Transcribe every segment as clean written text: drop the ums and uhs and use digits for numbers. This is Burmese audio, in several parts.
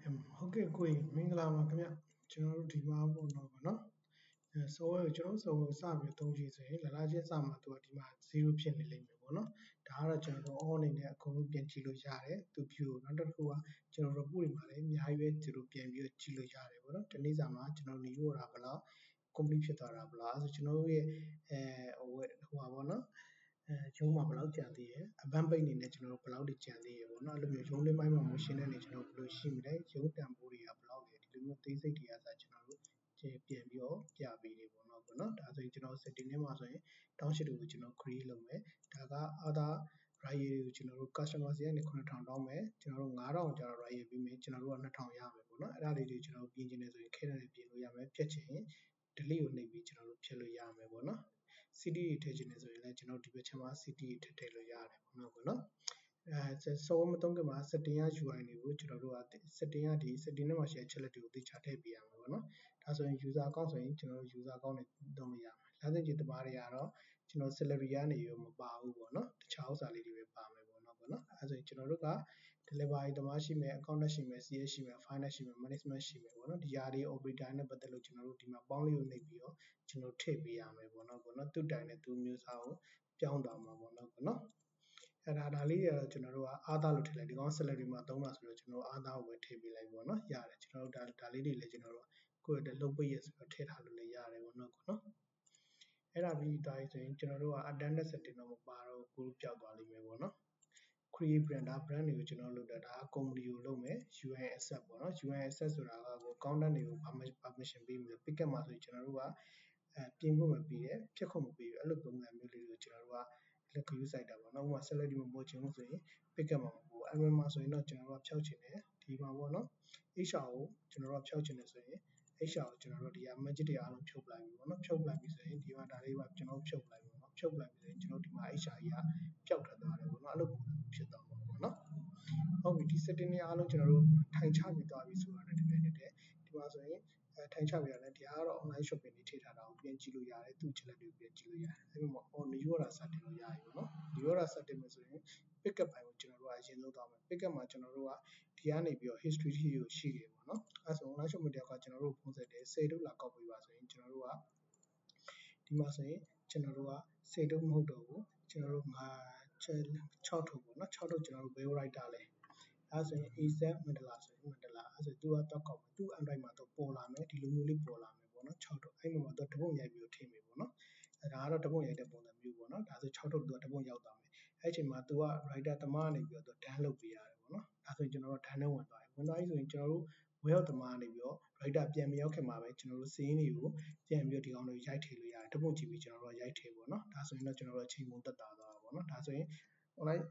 ဟုတ်ကဲ့ကိုကြီးမင်္ဂလာပါခင်ဗျကျွန်တော်တို့ဒီမှာပေါ့နော်ဗောနော်ဆိုတော့ကျွန်တော်ဆိုစပြီးသုံးကြည့်ဆိုရင်လာလာချင်းစမှာသူကဒီမှာ0ဖြစ်နေလိမ့်မယ်ဗောနော်ဒါကတော့ကျွန်တော်တို့ on အနေနဲ့အကုန်လုံးပြန်ကြည့်လို့ရတယ်သူ view နောက်တစ်ခုကကျွန်တော်တို့ပို့တွေမှာလည်းအများကြီးပဲသူတို့ပြန်ပြီးကြည့်လို့ရတယ်ဗောနော်ဒီနေ့စာမှာကျွန်တော်နေရတာဘယ်လောက် complete ဖြစ်သွားတာဗလားဆိုကျွန်တော်တို့ရဲ့ဟိုပါဗောနော်ရုံးမှာဘယ်လောက်ကြံသေးရယ်အပန်းပိတ်အနေနဲ့ကျွန်တော်တို့ဘယ်လောက်ကြံသေးရယ်ပေါ့နော်အဲ့လိုမျိုးရုံးလေးပိုင်းမှာမရှင်းတဲ့နေကျွန်တော်တို့ဘယ်လိုရှိမလဲရုံးတန်ဖိုးတွေကဘယ်လောက်လဲဒီလိုမျိုးသိစိတ်တွေကစားကျွန်တော်တို့ပြန်ပြီးတော့ပြပေးနေပေါ့နော်ဒါဆိုရင်ကျွန်တော် setting ထဲမှာဆိုရင်တောင်းရှစ်တွေကိုကျွန်တော် create လုပ်မယ်ဒါက other rider တွေကိုကျွန်တော်တို့ customer စီကနေ9000တောင်းမယ်ကျွန်တော်တို့9000ကျတော့ rider ပြီးမယ်ကျွန်တော်တို့က2000ရမယ်ပေါ့နော်အဲ့ဒါလေးတွေကျွန်တော်ပြင်ချင်တယ်ဆိုရင်ခဲတယ်ပြင်လို့ရမယ်ဖြတ်ချင် delete ကိုနှိပ်ပြီးကျွန်တော်တို့ဖြတ်လို့ရမယ်ပေါ့နော် CD တွေထည့်ချင်တယ်ဆိုရင်လည်းကျွန်တော်ဒီဘက်ချမ်းမှာ CD တွေထည့်လို့ရတယ်ပေါ့နော်စောမသုံးခင်မှာ setting ရ UI တွေကိုကျွန်တော်တို့က setting ရဒီ setting ထဲမှာရှိတဲ့ချက်လက်တွေကိုသေချာထည့်ပေးရမှာပေါ့နော်ဒါဆိုရင် user account ဆိုရင်ကျွန်တော်တို့ user account တွေသုံးလို့ရမှာလမ်းစဉ်ကြီးတမားတွေကတော့ကျွန်တော် salary ကနေရောမပါဘူးပေါ့နော်တခြားဥစ္စာလေးတွေပဲပါမယ်ပေါ့နော်အဲဆိုရင်ကျွန်တော်တို့က delivery တမားရှိမယ် accountant ရှိမယ် CS ရှိမယ် finance ရှိမယ် management ရှိမယ်ပေါ့နော်ဒီຢာတွေ operator နဲ့ပတ်သက်လို့ကျွန်တော်တို့ဒီမှာပေါင်းလေးကိုနှိပ်ပြီးတော့ကျွန်တော်ထည့်ပေးရမယ်ပေါ့နော်သူ့တိုင်နဲ့သူ့မျိုးစားကိုပြောင်းသွားမှာပေါ့နော်အဲ့ဒါလေးတွေကတော့ကျွန်တော်တို့ကအာသာလို့ထည့်လိုက်ဒီကောင် salary မှာသုံးတာဆိုတော့ကျွန်တော်အာသာကိုပဲထည့်ပေးလိုက်ပေါ့နော်ရတယ်ကျွန်တော်တို့ဒါလေးတွေလည်းကျွန်တော်တို့ကိုယ့်အတွက်လုပ်ပေးရဆိုတော့ထည့်ထားလို့လည်းရတယ်ပေါ့နော်အဲ့ဒါပြီးသွားပြီဆိုရင်ကျွန်တော်တို့က attendance setting တော့မပါတော့ကိုယ်ပျောက်သွားလိမ့်မယ်ပေါ့နော် create brand ဒါ brand တွေကိုကျွန်တော်လုပ်တာဒါက company ကိုလုပ်မယ် UN access ပေါ့နော် UN access ဆိုတာကကို content တွေကို permission ပေးမယ် picket မှာဆိုရင်ကျွန်တော်တို့ကပြင်ဖို့မပေးတယ်ဖြတ်ခွင့်မပေးဘူးအဲ့လိုပုံစံမျိုးလေးတွေကိုကျွန်တော်တို့ကလက်ကူးစိုက်တာပေါ့နော်ဥပမာ salary မပို့ချင်ဘူးဆိုရင် picket မှာမပို့ admin မှာဆိုရင်တော့ကျွန်တော်တို့ကဖြောက်ချင်တယ်ဒီမှာပေါ့နော် HR ကိုကျွန်တော်တို့ကဖြောက်ချင်တယ်ဆိုရင် HR ကိုကျွန်တော်တို့ဒီက magic တွေအားလုံးဖြုတ်လိုက်ပြီပေါ့နော်ဖြုတ်လိုက်ပြီဆိုရင်ဒီမှာဒါလေးပါကျွန်တော်တို့ဖြုတ်လိုက်ပေါ့နော်ဖြုတ်လိုက်ပြီဆိုရင်ကျွန်တော်တို့ဒီမှာ HR ကြီးကပျောက်ထွက်သွားတယ်ပေါ့နော်အဲ့လိုပုံစံဖြစ်သွားမှာပေါ့နော်ဟုတ်ပြီဒီ setting တွေအားလုံးကျွန်တော်တို့ထိုင်ချပြီးသွားပြီဆိုတာနဲ့တပြိုင်နက်တည်းဒီမှာဆိုရင်ထိုင်ချပြီးရတယ်ဒီကတော့ online shopping တွေထည့်ထားတာကိုပြန်ကြည့်လို့ရတယ်သူ့ချက်လက်တွေကိုပြန်ကြည့်လို့ရတယ်အဲ့မှာ နေရတာစတင်လို့ရပြီပေါ့နော်နေရတာစတင်မယ်ဆိုရင် pickup ပိုင်းကိုကျွန်တော်တို့ကအရင်ဆုံးသွားမယ် pickup မှာကျွန်တော်တို့ကဒီကနေပြီးတော့ history ကိုရှိတယ်ပေါ့နော်အဲ့ဆို online shopping တယောက်ကကျွန်တော်တို့ဖုန်းဆက်တယ်10ထုတ်လာကောက်ပေးပါဆိုရင်ကျွန်တော်တို့ကဒီမှာဆိုရင်ကျွန်တော်တို့က10ထုတ်မဟုတ်တော့ဘူးကျွန်တော်တို့6ထုတ်ပေါ့နော်6ထုတ်ကျွန်တော်တို့ web writer လဲအဲဆိုရင် AZ မန္တလာဆိုရင်မန္တလာအဲဆိုသူကတော့ကောက်မယ်သူ့ Android မှာတော့ပေါ်လာမယ်ဒီလိုမျိုးလေးပေါ်လာမယ်ပေါ့နော်6ထုတ်အဲ့မှာတော့တပုံရိုက်ပြီးတော့ထည့်မယ်ပေါ့နော်ဒါကတော့တပုံရိုက်တဲ့ပုံစံမျိုးပေါ့နော်ဒါဆို6ထုတ်သူကတပုံရောက်သွားမယ်အဲ့အချိန်မှာသူက writer တမားနေပြီးတော့ဒန်းလုပ်ပေးရတယ်ပေါ့နော်ဒါဆိုရင်ကျွန်တော်တို့ဒန်းနဲ့ဝင်သွားပြီဝင်သွားပြီဆိုရင်ကျွန်တော်တို့ဝယ်ရောက်တမားနေပြီးတော့ writer ပြန်မရောက်ခင်မှာပဲကျွန်တော်တို့စင်းတွေကိုပြန်ပြီးတော့ဒီကောင်တွေရိုက်ထည့်လို့ရတယ်တပုံကြည့်ပြီးကျွန်တော်တို့ရိုက်ထည့်ပေါ့နော်ဒါဆိုရင်တော့ကျွန်တော်တို့အချိန်ပုံသက်သာသွားတာပေါ့နော်ဒါဆိုရင် online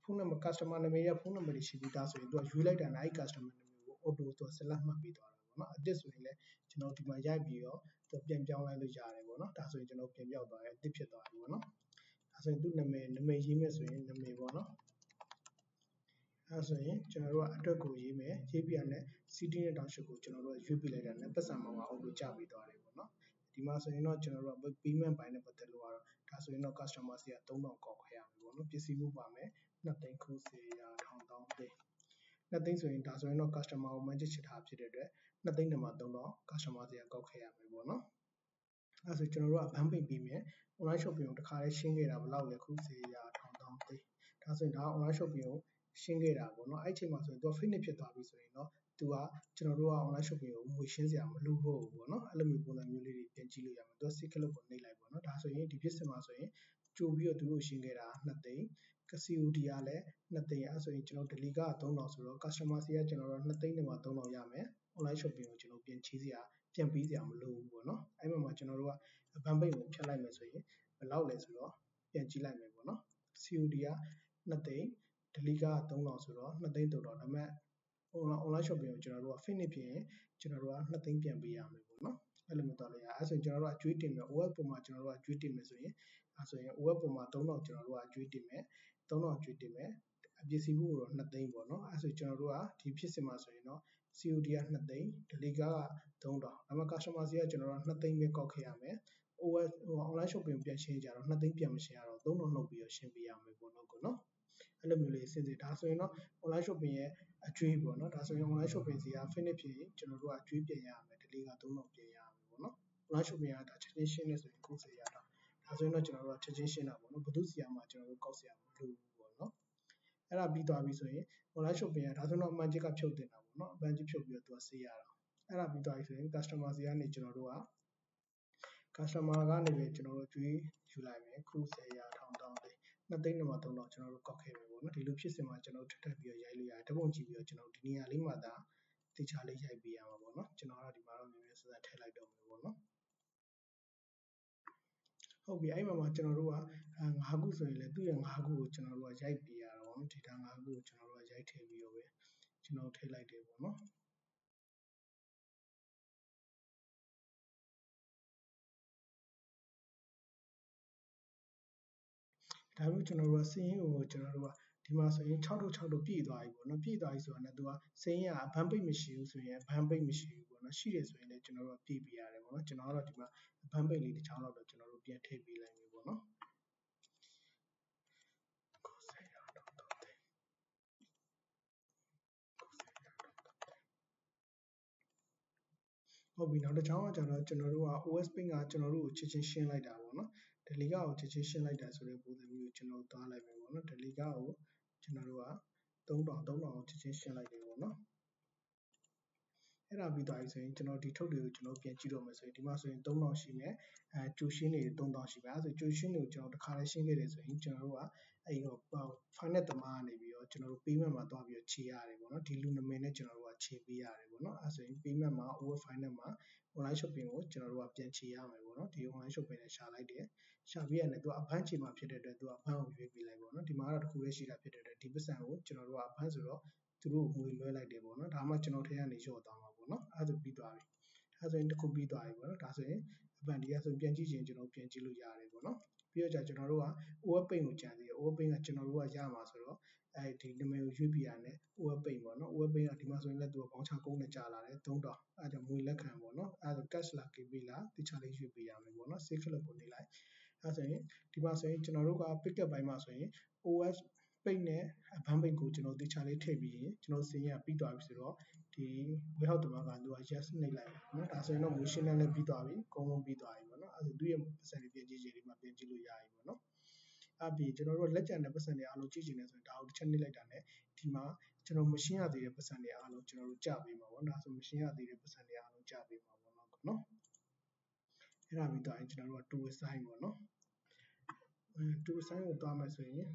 ဖုန်းနံပါတ် customer နာမည်ရဖုန်းနံပါတ်တွေရှိပြီးသားဆိုရင်သူကရွေးလိုက်တာနဲ့အဲ့ customer နာမည်ကို auto သူ select မှတ်ပေးသွားတာပေါ့နော်အသစ်ဆိုရင်လည်းကျွန်တော်ဒီမှာရိုက်ပြီးတော့သူပြန်ပြောင်းလိုက်လို့ရတယ်ပေါ့နော်ဒါဆိုရင်ကျွန်တော်ပြန်ပြောက်သွားတယ်အသစ်ဖြစ်သွားပြီပေါ့နော်ဒါဆိုရင်သူ့နာမည်ရေးမယ်ဆိုရင်နာမည်ပေါ့နော်အဲဆိုရင်ကျွန်တော်တို့ကအတွက်ကိုရေးမယ်ရေးပြရတဲ့ CD နဲ့တောင်ရှစ်ကိုကျွန်တော်တို့ရွေးပြလိုက်တာနဲ့ပတ်စံမောင်းက auto ကျပြီးသွားတယ်ပေါ့နော်ဒီမှာဆိုရင်တော့ကျွန်တော်တို့က payment ပိုင်းနဲ့ပတ်သက်လို့ကတော့ဒါဆိုရင်တော့ customer စီက3000ကောက်ခွဲရမယ်ပေါ့နော်ပစ္စည်းမှုပါမယ်2သိန်းခုစေရာထောင်တောင်းသိန်း2သိန်းဆိုရင်ဒါဆိုရင်တော့ customer ကို magic ချထားဖြစ်တဲ့အတွက်2သိန်းနဲ့မှ3000 customer စီကကောက်ခဲရမယ်ပေါ့နော်အဲဆိုကျွန်တော်တို့ကဘန်းပိတ်ပြီးမယ် online shopping ကိုတခါလေးရှင်းခဲ့တာဘယ်လောက်လဲခုစေရာထောင်တောင်းသိန်းဒါဆိုရင်ဒါ online shopping ကိုရှင်းခဲ့တာပေါ့နော်အဲ့ချိန်မှာဆိုရင်သူက finish ဖြစ်သွားပြီဆိုရင်တော့သူကကျွန်တော်တို့က online shopping ကိုငွေရှင်းစရာမလိုတော့ဘူးပေါ့နော်အဲ့လိုမျိုးပုံစံမျိုးလေးတွေပြန်ကြည့်လို့ရမယ်သူက secret ကိုနှိပ်လိုက်ပေါ့နော်ဒါဆိုရင်ဒီဖြစ်စဉ်မှာဆိုရင်ကြိုပြီးတော့သူတို့ရှင်းခဲ့တာ2သိန်း COD ကလည်း2သိန်းအဲဆိုရင်ကျွန်တော် delete က3000ဆိုတော့ customer စီကကျွန်တော်တို့2သိန်းနဲ့မှ3000ရမယ် online shopping ကိုကျွန်တော်ပြန်ပေးစရာမလိုဘူးပေါ့နော်အဲ့မှာကျွန်တော်တို့ကဘန်းပိတ်ကိုဖြတ်လိုက်မယ်ဆိုရင်ဘယ်လောက်လဲဆိုတော့ပြန်ကြည့်လိုက်မယ်ပေါ့နော် COD က2သိန်း delete က3000ဆိုတော့2သိန်း3000ဒါပေမဲ့ online shopping ကိုကျွန်တော်တို့က finish ဖြစ်ရင်ကျွန်တော်တို့က2သိန်းပြန်ပေးရမယ်ပေါ့နော်အဲ့လိုမျိုးတော့လည်းအဲ့ဆိုရင်ကျွန်တော်တို့ကအကျွေးတင်မယ် OS ပုံမှာကျွန်တော်တို့ကအကျွေးတင်မယ်ဆိုရင်အဲ့ဆိုရင် OS ပုံမှာ3000ကျွန်တော်တို့ကအကျွေးတင်မယ်3000အကျွေးတင်မယ်အပစ္စည်းမှုကိုတော့2သိန်းပေါ့နော်အဲ့ဆိုကျွန်တော်တို့ကဒီဖြစ်စဉ်မှာဆိုရင်တော့ COD က2သိန်း delete က3000ဒါပေမဲ့ customer စီကကျွန်တော်တို့က2သိန်းပဲကောက်ခဲ့ရမယ် OS online shopping ပြန်ရှင်းကြတော့2သိန်းပြန်မရှင်းရတော့3000နှုတ်ပြီးတော့ရှင်းပေးရမယ်ပေါ့နော် အဲ့လိုမျိုးလေးစဉ်းစားဒါဆိုရင်တော့ online shopping ရဲ့အကျွေးပေါ့နော်ဒါဆိုရင် online shopping စီက finish ဖြစ်ရင်ကျွန်တော်တို့ကအကျွေးပြင်ရမယ် delay က3000ပြင်ရမယ်ပေါ့နော် online shopping ကဒါချက်ချင်းရှင်းနေဆိုရင်90ရတာဒါဆိုရင်တော့ကျွန်တော်တို့ကချက်ချင်းရှင်းတာပေါ့နော်ဘယ်သူစီမှာကျွန်တော်တို့ကောက်စရာမလိုဘူးပေါ့နော်အဲ့ဒါပြီးသွားပြီဆိုရင် online shopping ကဒါဆိုတော့အမှန်ချစ်ကဖြုတ်တင်တာပေါ့နော်အမှန်ချစ်ဖြုတ်ပြီးတော့သူကဆေးရတာအဲ့ဒါပြီးသွားပြီဆိုရင် customer စီကနေကျွန်တော်တို့က customer ကနေပဲကျွန်တော်တို့ကျွေးယူလိုက်မယ်ခု10ရာထောင်တောင်းတယ်2သိန်းနဲ့မှ3000ကျွန်တော်တို့ကောက်ခဲ့ပြီပေါ့နော်ဒီလိုဖြစ်စဉ်မှာကျွန်တော်တို့ထပ်ပြီးတော့ရိုက်လို့ရတယ်ဓာတ်ပုံကြည့်ပြီးတော့ကျွန်တော်တို့ဒီနေရာလေးမှာဒါတေချာလေးရိုက်ပေးရမှာပေါ့နော်ကျွန်တော်ကတော့ဒီမှာတော့မြန်မြန်ဆက်ဆက်ထည့်လိုက်တော့မယ်ပေါ့နော်ဟုတ်ပြီအဲ့မှာကျွန်တော်တို့က5ခုဆိုရင်လည်းသူ့ရဲ့5ခုကိုကျွန်တော်တို့ကရိုက်ပေးရတာပေါ့နော် data 5ခုကိုကျွန်တော်တို့ကရိုက်ထည့်ပြီးတော့ပဲကျွန်တော်ထည့်လိုက်တယ်ပေါ့နော်ဒါမျိုးကျွန်တော်တို့ကစင်းရင်းကိုကျွန်တော်တို့ကဒီမှာဆိုရင်6တို့6တို့ပြည့်သွားပြီပေါ့နော်ပြည့်သွားပြီဆိုတာနဲ့သူကစင်းရင်းကဘန်းပိတ်မရှိဘူးဆိုရင်ဘန်းပိတ်မရှိဘူးပေါ့နော်ရှိတယ်ဆိုရင်လည်းကျွန်တော်တို့ကပြည့်ပေးရတယ်ပေါ့နော်ကျွန်တော်ကတော့ဒီမှာဘန်းပိတ်လေးတစ်ချောင်းလောက်တော့ကျွန်တော်တို့ပြန်ထည့်ပေးလိုက်ပြီပေါ့နော်ဟုတ်ပြီနောက်တစ်ချောင်းကကျတော့ကျွန်တော်တို့က OS pin ကကျွန်တော်တို့ကိုချက်ချင်းရှင်းလိုက်တာပေါ့နော် delete ကိုချက်ချင်းရှင်းလိုက်တာဆိုတဲ့ပုံစံမျိုးကိုကျွန်တော်သွားလိုက်မယ်ပေါ့နော် delete ကိုကျွန်တော်တို့က3000ကိုချက်ချင်းရှင်းလိုက်တယ်ပေါ့နော်အဲ့ဒါပြီးသွားပြီဆိုရင်ကျွန်တော်ဒီထုတ်တွေကိုကျွန်တော်ပြန်ကြည့်တော့မယ်ဆိုရင်ဒီမှာဆိုရင်3000ရှိမယ်ကျိုရှင်းတွေ3000ရှိမယ်အဲ့ဒါဆိုကျိုရှင်းတွေကိုကျွန်တော်တစ်ခါလေးရှင်းခဲ့တယ်ဆိုရင်ကျွန်တော်တို့ကအဲ့တော့ finance သမားကနေပြီးတော့ကျွန်တော်တို့ payment မှာသွားပြီးတော့ခြေရတယ်ပေါ့နော်ဒီလူနာမည်နဲ့ကျွန်တော်တို့ကခြေပေးရတယ်ပေါ့နော်အဲ့ဆိုရင် payment မှာ over finance မှာ online shopping ကိုကျွန်တော်တို့ကပြန်ခြေရမယ်ပေါ့နော်ဒီ online shopping နဲ့ရှာလိုက်တယ်ရှာပြီးရတယ်သူကအဘန်းခြေမှာဖြစ်တဲ့အတွက်သူကအဘန်းကိုရွေးပေးလိုက်ပေါ့နော်ဒီမှာတော့တစ်ခုလေးရှိတာဖြစ်တဲ့အတွက်ဒီပတ်စံကိုကျွန်တော်တို့ကအဘန်းဆိုတော့သူတို့ငွေလွှဲလိုက်တယ်ပေါ့နော်ဒါမှကျွန်တော်ထဲကနေလျှော့သွားမှာပေါ့နော်အဲ့ဒါပြီးသွားပြီအဲ့ဆိုရင်တစ်ခုပြီးသွားပြီပေါ့နော်ဒါဆိုရင်အပန်ဒီကဆိုပြန်ကြည့်ရင်ကျွန်တော်ပြန်ကြည့်လို့ရတယ်ပေါ့နော်ပြီးတော့ကျွန်တော်တို့က over pay ကိုကြံသေးတယ် over pay ကကျွန်တော်တို့ကရမှာဆိုတော့အဲဒီနာမည်ကိုရွေးပြရတယ် over pay ပေါ့နော် over pay ကဒီမှာဆိုရင်လည်းသူကဘောင်းချကုန်းနဲ့ကြာလာတယ်3000အဲ့ဒါငွေလက်ခံပေါ့နော်အဲ့ဒါ cash လာကေးပေးလားတခြားလေးရွေးပေးရမယ်ပေါ့နော် save click ကိုနေလိုက်အဲ့ဆိုရင်ဒီမှာဆိုရင်ကျွန်တော်တို့က pick up ဘိုင်းမှာဆိုရင် OS ပိတ်နဲ့ဘန်းပိတ်ကိုကျွန်တော်တေချာလေးထည့်ပြီးရင်ကျွန်တော်စင်းရပြီးသွားပြီဆိုတော့ဒီ warehouse တမကသူက yes နှိပ်လိုက်နော်ဒါဆိုရင်တော့ motion နဲ့လည်းပြီးသွားပြီအကုန်လုံးပြီးသွားပြီပေါ့နော်အဲ့ဒါသူ့ရဲ့ပတ်စံတွေပြန်ကြည့်ချင်ဒီမှာပြန်ကြည့်လို့ရပြီပေါ့နော်အဲ့ပြီးကျွန်တော်တို့လက်ကျန်တဲ့ပတ်စံတွေအားလုံးကြည့်ချင်တယ်ဆိုရင်ဒါကိုတစ်ချက်နှိပ်လိုက်တာနဲ့ဒီမှာကျွန်တော်မရှင်းရသေးတဲ့ပတ်စံတွေအားလုံးကျွန်တော်တို့ကြပေးမှာပေါ့ဒါဆိုမရှင်းရသေးတဲ့ပတ်စံတွေအားလုံးကြပေးမှာပေါ့နော်အဲ့ဒါပြီးသွားရင်ကျွန်တော်တို့က tool sign ပေါ့နော်tool sign ကိုသွားမယ်ဆိုရင်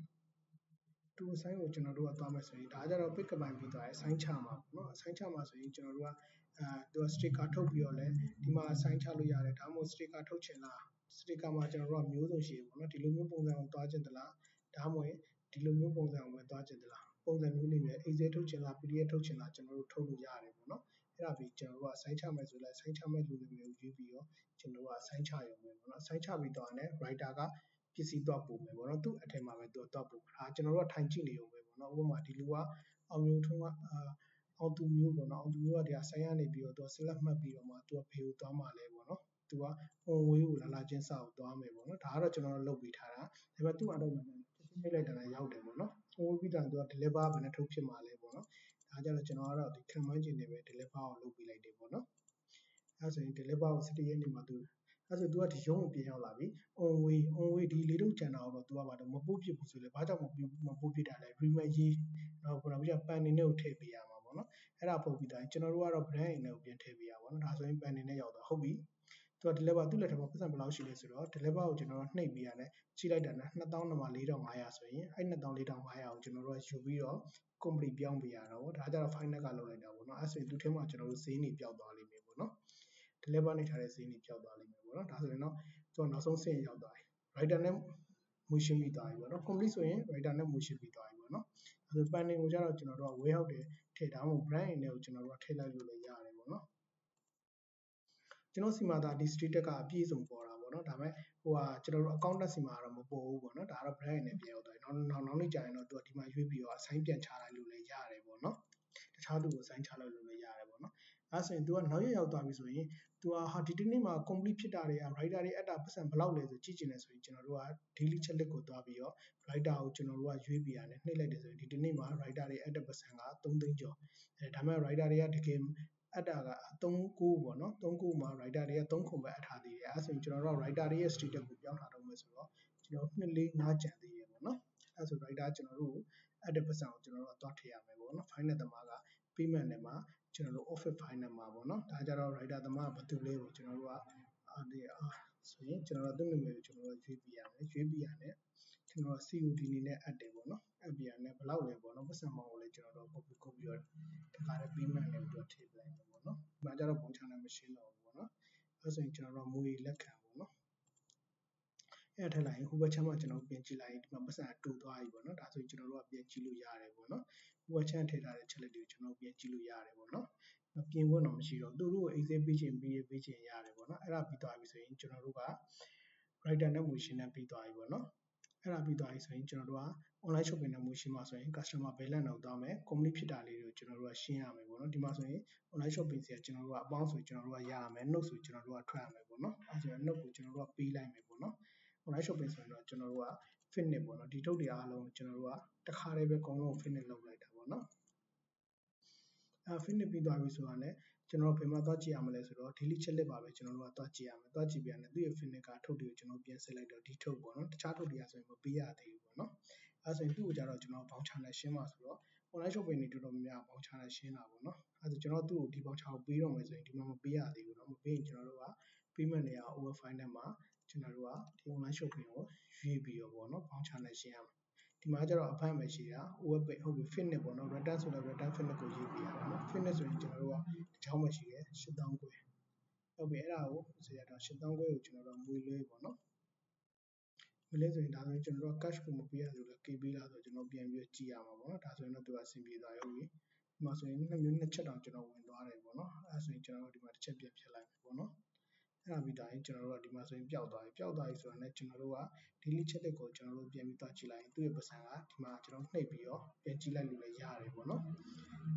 tool sign ကိုကျွန်တော်တို့ကသွားမယ်ဆိုရင်ဒါကြတော့ pick ပိုင်းပြီးသွားရင် sign ချမှာပေါ့နော် sign ချမှာဆိုရင်ကျွန်တော်တို့ကသူက sticker ထုတ်ပြီးတော့လဲဒီမှာ sign ချလို့ရတယ်ဒါမှမဟုတ် sticker ထုတ်ချင်လား sticker မှာကျွန်တော်တို့ကမျိုးစုံရှိတယ်ပေါ့နော်ဒီလိုမျိုးပုံစံကိုသွားချင်သလားဒါမှမဟုတ်ဒီလိုမျိုးပုံစံကိုပဲသွားချင်သလားပုံစံမျိုးလေးပဲ Excel ထုတ်ချင်လား PDF ထုတ်ချင်လားကျွန်တော်တို့ထုတ်လို့ရတယ်ပေါ့နော်အဲ့ဒါပြီးကျွန်တော်တို့က sign ချမယ်ဆိုလဲ sign ချမဲ့လူတွေမျိုးရွေးပြီးတော့ကျွန်တော်တို့က sign ချရုံပဲပေါ့နော် sign ချပြီးတော့လည်း writer ကပစ္စည်းတော့ပို့မယ်ပေါ့နော်သူ့အထက်မှာပဲသူတော့ပို့ဒါကျွန်တော်တို့ကထိုင်ကြည့်နေရုံပဲပေါ့နော်ဥပမာဒီလူကအောင်မျိုးထွန်းကအောင်သူမျိုးပေါ့နော်အောင်သူမျိုးကဒီကဆိုင်ရနေပြီးတော့သူက select မှတ်ပြီးတော့မှသူကဖေကိုသွားမှာလဲပေါ့နော်သူက on way ကိုလာချင်းစာကိုသွားမယ်ပေါ့နော်ဒါကတော့ကျွန်တော်တို့လုပ်ပေးထားတာဒါပေမဲ့သူ့အတော့မှချက်ချင်းမိတ်လိုက်တာလည်းရောက်တယ်ပေါ့နော် on way ပြီးတော့သူက deliver ဘယ်နဲ့ထုတ်ဖြစ်မှာလဲပေါ့နော်ဒါကြတော့ကျွန်တော်ကတော့ဒီခံမှန်းချင်နေပဲ deliver ကိုလုပ်ပေးလိုက်တယ်ပေါ့နော်အဲဆိုရင် deliver ကို17ရက်နေမှာသူအဲဆို तू ကဒီရုံးကိုပြင်ရောက်လာပြီ on way ဒီလေးတော့ကျန်တာတော့ तू ကဘာတော့မပို့ဖြစ်ဘူးဆိုလေဘာကြောင့်မပို့ဖြစ်တာလဲ remake ရေးတော့ဘာလို့ပြပန်နေနဲ့ကိုထည့်ပေးရမှာပေါ့နော်အဲ့ဒါပို့ပြီးတိုင်းကျွန်တော်တို့ကတော့ brand အနေနဲ့ကိုပြန်ထည့်ပေးရပါတော့ဒါဆိုရင်ပန်နေနဲ့ရောက်တော့ဟုတ်ပြီသူက deliver သူ့လက်ထက်မှာပတ်စံဘယ်လောက်ရှိလဲဆိုတော့ deliver ကိုကျွန်တော်တို့နှိပ်ပေးရတယ်ချိန်လိုက်တာနဲ့2000-4500ဆိုရင်အဲ့2000-4500ကိုကျွန်တော်တို့ကယူပြီးတော့ complete ပြောင်းပေးရတော့ဒါကြတော့ final ကလောက်လိုက်တာပေါ့နော်အဲ့ဆိုရင်သူ့ထဲမှာကျွန်တော်တို့ဈေးနေပြောက်သွားလိမ့်မယ်ပေါ့နော် deliver နေထားတဲ့ဈေးနေပြောက်သွားလိမ့်မယ်ပေါ့နော်ဒါဆိုရင်တော့သူကနောက်ဆုံးဆင့်ရောက်သွားပြီ writer နဲ့မွေးရှင်းပြီးသွားပြီပေါ့နော် complete ဆိုရင် writer နဲ့မွေးရှင်းပြီးသွားပြီပေါ့နော်အဲဆို pending ကိုကျတော့ကျွန်တော်တို့က warehouse တွေထည့်ထားဖို့ brand အနေနဲ့ကိုကျွန်တော်တို့ကထည့်လိုက်လို့လည်းရတယ်ပေါ့နော်ကျွန်တော်စီမှာဒါဒီ status ကအပြည့်စုံပေါ်တာပေါ့နော်ဒါပေမဲ့ဟိုဟာကျွန်တော်တို့ accountant စီမှာတော့မပေါ်ဘူးပေါ့နော်ဒါကတော့ brand အနေနဲ့ပြန်ရောက်သွားပြီနောက်နေ့ကျရင်တော့သူကဒီမှာရွေးပြီးတော့ assign ပြန်ချလိုက်လို့လည်းရတယ်ပေါ့နော်တခြားသူကို assign ချလိုက်လို့လည်းရတယ်ပေါ့ ပေါ့နော်အဲဆိုရင် तू ကနောက်ရက်ရောက်သွားပြီဆိုရင် तू ဟာဒီတနေ့မှာ complete ဖြစ်တာတွေက writer တွေအပ်တာပတ်စံဘယ်လောက်လဲဆိုကြည့်ချင်တယ်ဆိုရင်ကျွန်တော်တို့က daily checklist ကိုသွားပြီးတော့ writer ကိုကျွန်တော်တို့ကရွေးပြီးရတယ်နှိပ်လိုက်တယ်ဆိုရင်ဒီတနေ့မှာ writer တွေအပ်တဲ့ပတ်စံက3သိန်းကျော်ဒါပေမဲ့ writer တွေကတကယ်အပ်တာက39ပေါ့နော်39မှာ writer တွေက3ခုပဲအပ်ထားသေးတယ်အဲဆိုရင်ကျွန်တော်တို့က writer တွေရဲ့ status ကိုပြောင်းထားတော့မယ်ဆိုတော့ကျွန်တော်245ကျန်သေးတယ်ပေါ့နော်အဲဆို writer ကျွန်တော်တို့အပ်တဲ့ပတ်စံကိုကျွန်တော်တို့ကသွားထည့်ရမယ်ပေါ့နော် final သမားက payment နဲ့မှာကျွန်တော်တို့ offer final မှာပေါ့နော်ဒါကြတော့ writer သမားကဘာတူလဲကိုကျွန်တော်တို့ကဆိုရင်ကျွန်တော်တို့သူ့နာမည်ကိုကျွန်တော်တို့ရွေးပြရမယ်ရွေးပြရတယ်ကျွန်တော် COD အနေနဲ့အပ်တယ်ပေါ့နော်အပ်ပြရတယ်ဘယ်လောက်လဲပေါ့နော်ပတ်စံမောင်းကိုလည်းကျွန်တော်တို့ copy ပြီးတော့တခါတည်း payment နဲ့ပြီးတော့ထည့်ပလိုက်မယ်ပေါ့နော်ဒီမှာကျတော့ပုံချနဲ့မရှင်းတော့ဘူးပေါ့နော်အဲဆိုရင်ကျွန်တော်တို့ငွေလက်ခံပေါ့နော်အဲ့ထက်လိုက်ရင်ဟိုဘက်ချမ်းမှာကျွန်တော်ပြင်ကြည့်လိုက်ရင်ဒီမှာပတ်စံတူသွားပြီပေါ့နော်ဒါဆိုရင်ကျွန်တော်တို့ကပြင်ကြည့်လို့ရတယ်ပေါ့နော်ဟိုဘက်ချမ်းထည့်ထားတဲ့ ချက်လက်တွေကိုကျွန်တော်ပြင်ကြည့်လို့ရတယ်ပေါ့နော်ပြင်ခွင့်တော့မရှိတော့သူတို့ကို exit ပေးချင်ရတယ်ပေါ့နော်အဲ့ဒါပြီးသွားပြီဆိုရင်ကျွန်တော်တို့က writer နဲ့ငွေရှင်းနဲ့ပြီးသွားပြီပေါ့နော်အဲ့ဒါပြီးသွားပြီဆိုရင်ကျွန်တော်တို့က online shopping နဲ့ငွေရှင်းမှာဆိုရင် customer balance တော့တောင်းမယ် complete ဖြစ်တာလေးတွေကိုကျွန်တော်တို့ကရှင်းရမယ်ပေါ့နော်ဒီမှာဆိုရင် online shopping ဆီကကျွန်တော်တို့ကအပေါင်းဆိုကျွန်တော်တို့ကရရမယ် note ဆိုကျွန်တော်တို့ကထွက်ရမယ်ပေါ့နော်အဲဆိုရင် note ကိုကျွန်တော်တို့ကပေးလိုက်မယ်ပေါ့နော် online shopping ဆိုရင်တော့ကျွန်တော်တို့က finish ပေါ့နော်ဒီထုတ်တွေအားလုံးကိုကျွန်တော်တို့ကတစ်ခါတည်းပဲအကုန်လုံး finish လုပ်လိုက်တာပေါ့နော်finish ပြီးသွားပြီဆိုတာနဲ့ကျွန်တော်တို့ဘယ်မှာသွားကြည့်ရမလဲဆိုတော့ daily checklist ပါပဲကျွန်တော်တို့ကသွားကြည့်ရမယ်သွားကြည့်ပြန်တယ်သူ့ရဲ့ finish ကထုတ်တွေကိုကျွန်တော်ပြန်စစ်လိုက်တော့ဒီထုတ်ပေါ့နော်တခြားထုတ်တွေကဆိုရင်မပေးရသေးဘူးပေါ့နော်အဲဆိုရင်သူ့ကိုကြတော့ကျွန်တော် voucher နဲ့ရှင်းပါဆိုတော့ online shopping တွေတော်တော်များများ voucher နဲ့ရှင်းတာပေါ့နော်အဲဆိုကျွန်တော်သူ့ကိုဒီ voucher ကိုပေးတော့မယ်ဆိုရင်ဒီမှာမပေးရသေးဘူးเนาะမပေးရင်ကျွန်တော်တို့က payment တွေက over final မှာကျွန်တော်တို့ကဒီ online shopping ကိုရွေးပြီးတော့ပေါ့နော် voucher နဲ့ရှင်းရမယ်ဒီမှာကျတော့အဖတ်မရှိတာ web page ဟုတ်ပြီ fitness ပေါ့နော် return ဆိုတော့ return fitness ကိုရေးပြရပါတော့ fitness ဆိုရင်ကျွန်တော်တို့ကတစ်ချောင်းမရှိတယ်8000ခွဲဟုတ်ပြီအဲ့ဒါကိုဆိုရတော့8000ခွဲကိုကျွန်တော်တို့ငွေလွှဲပေါ့နော်ငွေလွှဲဆိုရင်ဒါဆိုရင်ကျွန်တော်တို့ cash ကိုမပေးရဘူးလား KB လားဆိုကျွန်တော်ပြန်ပြီးကြည့်ရမှာပေါ့နော်ဒါဆိုရင်တော့သူကအဆင်ပြေသွားပြီဟုတ်ပြီဒီမှာဆိုရင်နှစ်ချက်တောင်ကျွန်တော်ဝင်သွားတယ်ပေါ့နော်အဲဆိုရင်ကျွန်တော်တို့ဒီမှာတစ်ချက်ပြန်ဖြတ်လိုက်မယ်ပေါ့နော်အဲ့ဒါပြီးတော့ကျွန်တော်တို့ကဒီမှာဆိုရင်ပျောက်သွားပြီဆိုတော့လည်းကျွန်တော်တို့က daily checklist ကိုကျွန်တော်တို့ပြန်ပြီးသွားကြည့်လိုက်ရင်သူ့ရဲ့ပတ်စံကဒီမှာကျွန်တော်နှိပ်ပြီးတော့ပြန်ကြည့်လိုက်လို့လည်းရတယ်ပေါ့နော်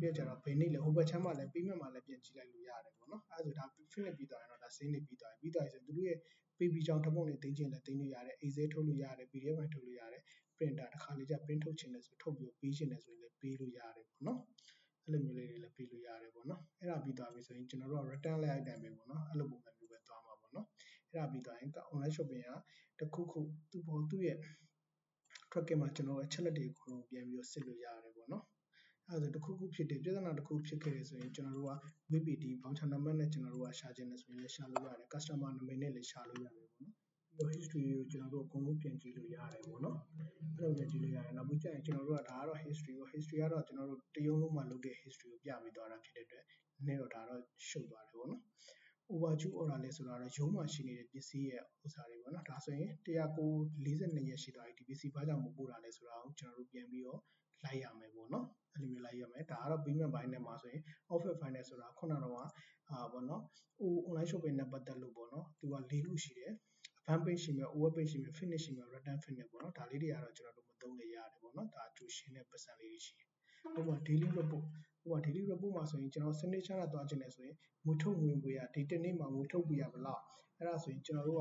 ပြီးတော့ကျတော့ဘယ်နေ့လဲဟိုဘက်ချမ်းမှာလည်း payment မှာလည်းပြန်ကြည့်လိုက်လို့ရတယ်ပေါ့နော်အဲဆိုဒါ finish ပြီးသွားရင်တော့ဒါ save နေပြီးသွားပြီဆိုရင်သူတို့ရဲ့ pay ကြောင်ဓာတ်ပုံတွေတင်ချင်လည်းတင်လို့ရတယ် excel ထုတ်လို့ရတယ် pdf ဖိုင်ထုတ်လို့ရတယ် printer တစ်ခါလေကြာ print ထုတ်ချင်တယ်ဆိုထုတ်ပြီးပေးချင်တယ်ဆိုရင်လည်းပေးလို့ရတယ်ပေါ့နော်အဲ့လိုမျိုးလေးတွေလည်းပေးလို့ရတယ်ပေါ့နော်အဲ့ဒါပြီးသွားပြီဆိုရင်ကျွန်တော်တို့က return လိုက်အတိုင်းပဲပေါ့နော်အဲ့လိုပုံစံမျိုးပဲသွားမှာပေါ့နော်အဲ့ဒါပြီးသွားရင် online shopping ကတစ်ခုခုသူ့ရဲ့ tracking မှာကျွန်တော်တို့အချက်လက်တွေအကုန်လုံးပြန်ပြီးတော့စစ်လို့ရတယ်ပေါ့နော်အဲဒါဆိုတစ်ခုခုဖြစ်တယ်ပြဿနာတစ်ခုဖြစ်ခဲ့တယ်ဆိုရင်ကျွန်တော်တို့က WebPD voucher number နဲ့ကျွန်တော်တို့ကရှာခြင်းနဲ့ဆိုရင်လည်းရှာလို့ရတယ် customer နာမည်နဲ့လည်းရှာလို့ရတယ်ပေါ့နော်ပြီးတော့ history ကိုကျွန်တော်တို့အကုန်လုံးပြန်ကြည့်လို့ရတယ်ပေါ့နော်အဲ့လိုပြန်ကြည့်လို့ရတယ်နောက်ပြီးကျရင်ကျွန်တော်တို့ကဒါကတော့ history ပေါ့ history ကတော့ကျွန်တော်တို့တရုံးလုံးမှာလုပ်တဲ့ history ကိုပြပေးသွားတာဖြစ်တဲ့အတွက်နည်းတော့ဒါတော့ရှုပ်သွားတယ်ပေါ့နော် overdue order လဲဆိုတာတော့ရုံးမှာရှိနေတဲ့ပစ္စည်းရဲ့ဥစ္စာတွေပေါ့နော်ဒါဆိုရင်142ရက်ရှိသွားပြီဒီပစ္စည်းဘာကြောင့်မပို့တာလဲဆိုတာကိုကျွန်တော်တို့ပြန်ပြီးတော့လိုက်ရမယ်ပေါ့နော်အဲ့လိုမျိုးလိုက်ရမယ်ဒါကတော့ payment ဘိုင်းနဲ့မှာဆိုရင် offer final ဆိုတာခုနကတော့ပေါ့နော် online shopping နဲ့ပတ်သက်လို့ပေါ့နော်သူက၄ခုရှိတယ် van page ရှိမယ် over page ရှိမယ် finish ရှိမယ် return finish ပေါ့နော်ဒါလေးတွေကတော့ကျွန်တော်တို့မသုံးလည်းရတယ်ပေါ့နော်ဒါအကျိုးရှင်းတဲ့ပတ်စံလေးတွေရှိတယ်ဥပမာ daily report မှာဆိုရင်ကျွန်တော် signature နဲ့တွားချင်တယ်ဆိုရင်ငွေထုတ်ငွေဝင်ရဒီတစ်နေ့မှာငွေထုတ်ပြရဘလောက်အဲ့ဒါဆိုရင်ကျွန်တော်တို့က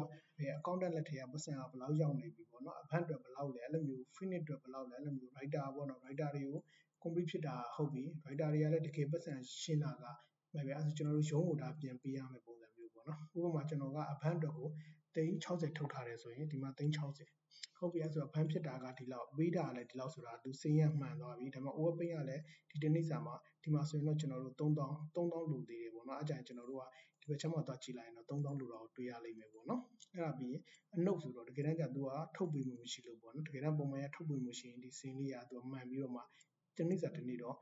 accountant လက်ထဲကပတ်စံကဘယ်လောက်ရောက်နေပြီပေါ့နော်အဘတ်အတွက်ဘယ်လောက်လဲအဲ့လိုမျိုး finish အတွက်ဘယ်လောက်လဲအဲ့လိုမျိုး writer ပေါ့နော် writer တွေကို complete ဖြစ်တာဟုတ်ပြီ writer တွေကလည်းတကယ်ပတ်စံရှင်းတာကအဲ့ဒါဆိုကျွန်တော်တို့ရုံးကိုဒါပြန်ပေးရမယ့်ပုံစံမျိုးပေါ့နော်ဥပမာကျွန်တော်ကအဘတ်အတွက်ကို360ထုတ်ထားတယ်ဆိုရင်ဒီမှာ360ဟုတ်ပြီအဲ့ဆိုတော့ဘန်းဖြစ်တာကဒီလောက်ပေးတာကလည်းဒီလောက်ဆိုတာသူစင်းရမှန်သွားပြီဒါပေမဲ့ over pay ကလည်းဒီတနေ့စာမှာဒီမှာဆိုရင်တော့ကျွန်တော်တို့3000လိုသေးတယ်ပေါ့နော်အဲ့ကြရင်ကျွန်တော်တို့ကဒီဘက်ချက်မှာသွားကြည့်လိုက်ရင်တော့3000လိုတာကိုတွေ့ရလိမ့်မယ်ပေါ့နော်အဲ့ဒါပြီးရင်အနှုတ်ဆိုတော့တကယ်တမ်းကျသူကထုတ်ပေးမှုမရှိလို့ပေါ့နော်တကယ်တမ်းပုံမှန်ရထုတ်ပေးမှုရှိရင်ဒီစင်းလေးကသူမှန်ပြီးတော့မှတနေ့စာတနေ့တော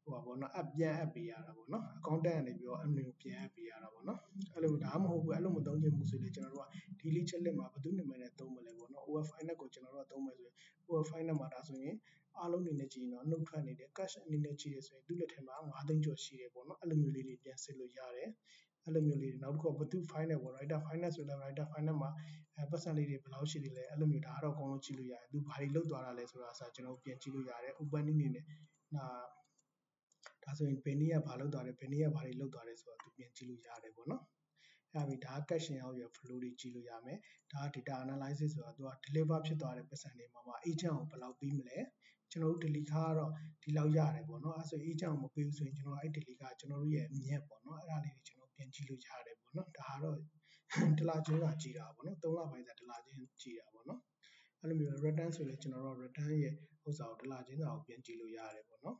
့ဟိုပါပေါ့နော်ပြန်အပ်ပေးရတာပေါ့နော် accountant ကနေပြီးတော့အမျိုးပြန်အပ်ပေးရတာပေါ့နော်အဲ့လိုဒါမှမဟုတ်ဘူးအဲ့လိုမသုံးချင်ဘူးဆိုရင်ကျွန်တော်တို့က daily checklist မှာဘယ်သူနာမည်နဲ့သုံးမလဲပေါ့နော် over final ကိုကျွန်တော်တို့ကသုံးမယ်ဆိုရင် over final မှာဒါဆိုရင်အားလုံးအနေနဲ့ကြည့်ရင်တော့နှုတ်ထွက်နေတယ် cash အနေနဲ့ကြည့်ရဆိုရင်သူ့လက်ထဲမှာ9သိန်းကျော်ရှိတယ်ပေါ့နော်အဲ့လိုမျိုးလေးတွေပြန်စစ်လို့ရတယ်အဲ့လိုမျိုးလေးတွေနောက်တစ်ခုကဘယ်သူ final ပေါ့ writer final ဆိုတော့ writer final မှာပတ်စံလေးတွေဘယ်လောက်ရှိသေးလဲအဲ့လိုမျိုးဒါကတော့အကုန်လုံးကြည့်လို့ရတယ်သူဘာတွေလောက်သွားတာလဲဆိုတာအစားကျွန်တော်ပြန်ကြည့်လို့ရတယ် opening အနေနဲ့ဒါ ဒါဆိုရင်ဘယ်နည်းကဘာလုပ်သွားတယ်ဘယ်နည်းကဘာတွေလုပ်သွားတယ်ဆိုတော့သူပြန်ကြည့်လို့ရတယ်ပေါ့နော်အဲ့ဒါပြီးဒါက caption ရောက်ရ flow တွေကြည့်လို့ရမယ်ဒါက data analysis ဆိုတာသူက deliver ဖြစ်သွားတဲ့ပတ်စံတွေမှာ agent ကိုဘယ်လောက်ပေးမလဲကျွန်တော်တို့ daily ခါကတော့ဒီလောက်ရတယ်ပေါ့နော်အဲ့ဆို agent ကိုမပေးဘူးဆိုရင်ကျွန်တော်အဲ့ daily ခါကျွန်တော်တို့ရဲ့မြက်ပေါ့နော်အဲ့ဒါလေးတွေကျွန်တော်ပြန်ကြည့်လို့ရတယ်ပေါ့နော်ဒါကတော့တစ်လချင်းကကြည့်တာပေါ့နော်3လပိုင်းစာတစ်လချင်းကြည့်တာပေါ့နော်အဲ့လိုမျိုး return ဆိုလည်းကျွန်တော်တို့ return ရဲ့ဥစ္စာကိုတစ်လချင်းစာကိုပြန်ကြည့်လို့ရတယ်ပေါ့နော်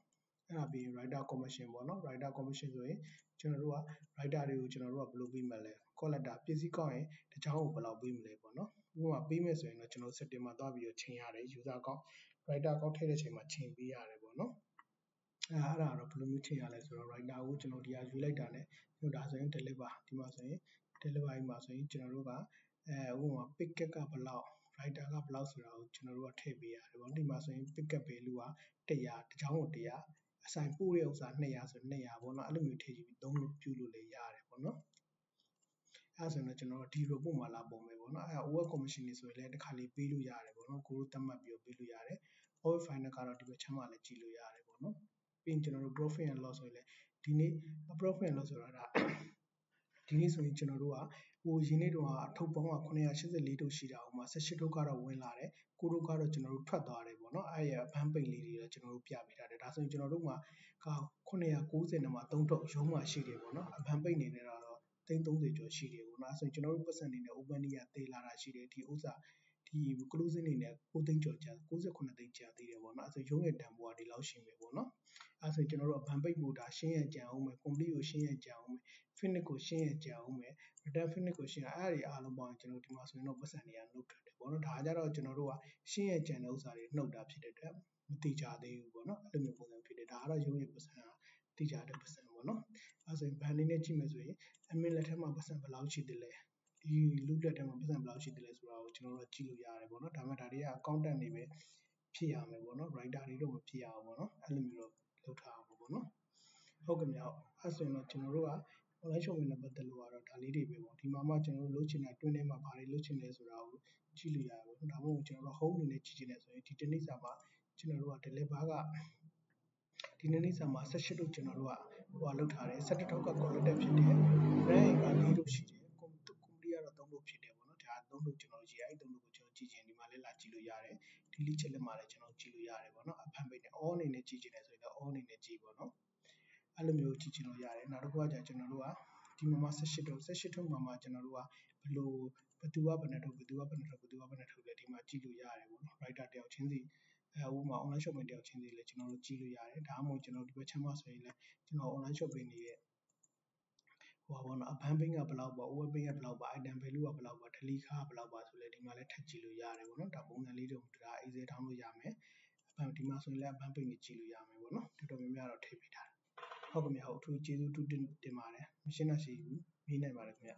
အဲ့ဒါပြီး writer commission ပေါ့နော် writer commission ဆိုရင်ကျွန်တော်တို့က writer တွေကိုကျွန်တော်တို့ကဘယ်လိုပေးမလဲ collector ပစ္စည်းကောက်ရင်တကြောင်ကိုဘယ်လောက်ပေးမလဲပေါ့နော်ဥပမာပေးမယ်ဆိုရင်တော့ကျွန်တော် setting မှာသွားပြီးတော့ချိန်ရတယ် user account writer account ထည့်တဲ့အချိန်မှာချိန်ပေးရတယ်ပေါ့နော်အဲ့ဒါတော့ဘယ်လိုမျိုးချိန်ရလဲဆိုတော့ writer ကိုကျွန်တော်ဒီဟာယူလိုက်တာ ਨੇ ကျွန်တော်ဒါဆိုရင် deliver ဒီမှာဆိုရင် deliver မှာဆိုရင်ကျွန်တော်တို့ကဥပမာ picket ကဘယ်လောက် writer ကဘယ်လောက်ဆိုတာကိုကျွန်တော်တို့ကထည့်ပေးရတယ်ပေါ့ဒီမှာဆိုရင် picket value က100တကြောင်ကို100အဆိုင်ပို့တဲ့ဥစ္စာ200ဆို200ပေါ့နော်အဲ့လိုမျိုးထည့်ကြည့်ပြီးသုံးလို့ပြုလို့လည်းရတယ်ပေါ့နော်အဲ့ဆိုရင်တော့ကျွန်တော်တို့ဒီ report မှာလာပုံပဲပေါ့နော်အဲ့ over commission တွေဆိုရင်လည်းတစ်ခါလေးပေးလို့ရတယ်ပေါ့နော်ကိုတို့သတ်မှတ်ပြီးတော့ပေးလို့ရတယ် over final ကတော့ဒီဘက်ချမ်းမှာလည်းကြည့်လို့ရတယ်ပေါ့နော်ပြီးရင်ကျွန်တော်တို့ profit and loss ဆိုရင်လည်းဒီနေ့ profit and loss ဆိုတာဒါဒီနေ့ဆိုရင်ကျွန်တော်တို့ကဟိုရင်းနေ့တုန်းကအထုပ်ပေါင်းက984ထုပ်ရှိတာဥမာ18ထုပ်ကတော့ဝင်လာတယ်9ထုပ်ကတော့ကျွန်တော်တို့ထွက်သွားတယ်ပေါ့နော်အဲ့ရဘန်းပိတ်လေးတွေတော့ကျွန်တော်တို့ပြပေးထားတယ်ဒါဆိုရင်ကျွန်တော်တို့မှာ990နဲ့မှာ3ထုပ်ရုံးမှာရှိတယ်ပေါ့နော်အဘန်းပိတ်နေနေတော့30ကျော်ရှိတယ်ပေါ့နော်ဆိုရင်ကျွန်တော်တို့ပတ်စံနေနဲ့ open ကြီးကသေးလာတာရှိတယ်ဒီဥစ္စာဒီ closing နေနဲ့9သိန်းကျော်ကျ69သိန်းကျသေးတယ်ပေါ့နော်အဲဆိုရုံးရဲ့တန်ဖိုးကဒီလောက်ရှိမယ်ပေါ့နော်အဲဆိုကျွန်တော်တို့ဘန်ပိတ်မို့ဒါရှင်းရကြအောင်မယ် complete ကိုရှင်းရကြအောင်မယ် finish ကိုရှင်းရကြအောင်မယ် return finish ကိုရှင်းအဲ့ဒီအားလုံးပေါင်းကျွန်တော်ဒီမှာဆိုရင်တော့ပတ်စံတွေကနှုတ်ထွက်တယ်ပေါ့နော်ဒါကြတော့ကျွန်တော်တို့ကရှင်းရကြတဲ့ဥစ္စာတွေနှုတ်တာဖြစ်တဲ့အတွက်မတိကျသေးဘူးပေါ့နော်အဲ့လိုမျိုးပုံစံဖြစ်တယ်ဒါကတော့ရုံးရဲ့ပတ်စံတိကျတဲ့ပတ်စံပေါ့နော်အဲဆိုရင်ဘန်နေနဲ့ကြည့်မယ်ဆိုရင်အမင်းလက်ထက်မှာပတ်စံဘယ်လောက်ရှိတယ်လဲဒီလူလက်ထဲမှာပတ်စံဘယ်လောက်ရှိတယ်လဲဆိုတာကိုကျွန်တော်တို့ကြည့်လို့ရတယ်ပေါ့နော်ဒါပေမဲ့ဒါတွေက accountant တွေပဲဖြစ်ရမယ်ပေါ့နော် writer တွေတော့မဖြစ်ရဘူးပေါ့နော်အဲ့လိုမျိုးတော့လုပ်ထားအောင်ပေါ့နော်ဟုတ်ကဲ့မြောက်အဲ့ဆိုရင်တော့ကျွန်တော်တို့က online shopping နဲ့ပတ်သက်လို့ကတော့ဒါလေးတွေပဲပေါ့ဒီမှာမှကျွန်တော်တို့လုပ်ချင်တဲ့တွင်းထဲမှာဘာတွေလုပ်ချင်လဲဆိုတာကိုကြည့်လို့ရတယ်ပေါ့ဒါမှမဟုတ်ကျွန်တော်တို့ home အနေနဲ့ကြည့်ချင်တယ်ဆိုရင်ဒီတနေ့စာမှာကျွန်တော်တို့က deliver ကဒီနေ့စာမှာ18ထုတ်ကျွန်တော်တို့ကဟိုလောက်ထားတယ်17ထုတ်က collected ဖြစ်တယ် rank က4ထုတ်ရှိတယ်complete ကတော့3ထုတ်ဖြစ်တယ်ပေါ့နော်ဒါ3ထုတ်ကျွန်တော်ရေးအဲ့3ထုတ်ကိုကျွန်တော်ကြည့်ချင်ဒီမှာလည်းလာကြည့်လို့ရတယ် delete ချက်လက်မှာလည်းကျွန်တော်ကြည့်လို့ရတယ်ပေါ့နော်အဖန်ပိတ်နဲ့ all အနေနဲ့ကြည့်ချင်တယ်ဆိုရင်လည်း all အနေနဲ့ကြည့်ပေါ့နော်အဲ့လိုမျိုးကြည့်ချင်လို့ရတယ်နောက်တစ်ခုကကြာကျွန်တော်တို့ကဒီမှာ18ထုတ်မှာကျွန်တော်တို့ကဘယ်လိုဘသူကဘယ်နှထုတ်ဘသူကဘယ်နှထုတ်ဘသူကဘယ်နှထုတ်လဲဒီမှာကြည့်လို့ရတယ်ပေါ့နော် writer တယောက်ချင်းစီဥပမာ online shopping တယောက်ချင်းစီလည်းကျွန်တော်တို့ကြည့်လို့ရတယ်ဒါမှမဟုတ်ကျွန်တော်ဒီဘက်ချမ်းမှာဆိုရင်လည်းကျွန်တော် online shopping တွေရဲ့ဟိုပါဘောနော်အဘန်းပိန်းကဘယ်လောက်ပါ over ပိန်းကဘယ်လောက်ပါ item value ကဘယ်လောက်ပါ daily ခါကဘယ်လောက်ပါဆိုလဲဒီမှာလည်းထပ်ကြည့်လို့ရတယ်ပေါ့နော်ဒါပုံစံလေးတွေဒါ easy down လို့ရမယ်အဘန်းဒီမှာဆိုရင်လည်းအဘန်းပိန်းကြီးကြည့်လို့ရမယ်ပေါ့နော်တော်တော်များများတော့ထည့်ပေးထားတယ်ဟုတ်ကဲ့မြတ်ဟုတ်အထူးကျေးဇူးတူတင်ပါတယ်မရှင်းတာရှိဘူးမေးနိုင်ပါတယ်ခင်ဗျ